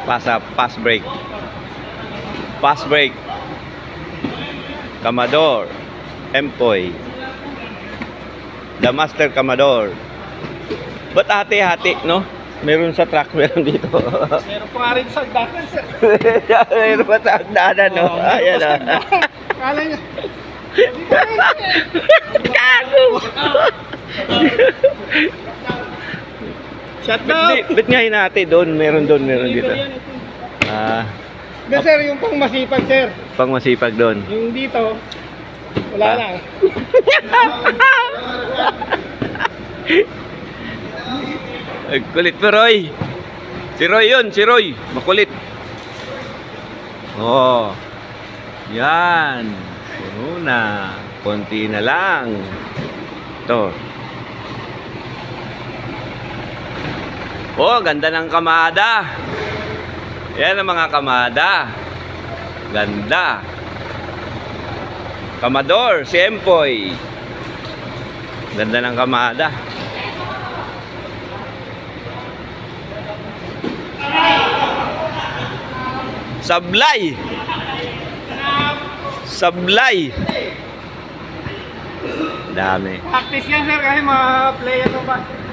Pass brake. Pass brake. Commodore. Empoy. The Master Commodore. Ba't hati-hati, no? Meron sa truck, meron dito. Meron pa nga rin sa hagdanan, sir. Meron pa sa hagdanan, no? Ayan, no? Kala niya. Gago! Shutdown! Ba't nga hinati doon? Meron doon, meron dito. Sir, yung pang masipag, sir. Pang masipag doon. Yung dito, wala lang. Kulit mo, Roy. Si Roy yun, si Roy. Makulit. Oh. Yan. Puno na. Konti na lang. Ito. Oh, ganda ng kamada. Yan ang mga kamada. Ganda. Commodore, si Empoy. Ganda ng kamada. Sablay. Sablay. Dami. Practice yan, sir, kasi mga player ng basket.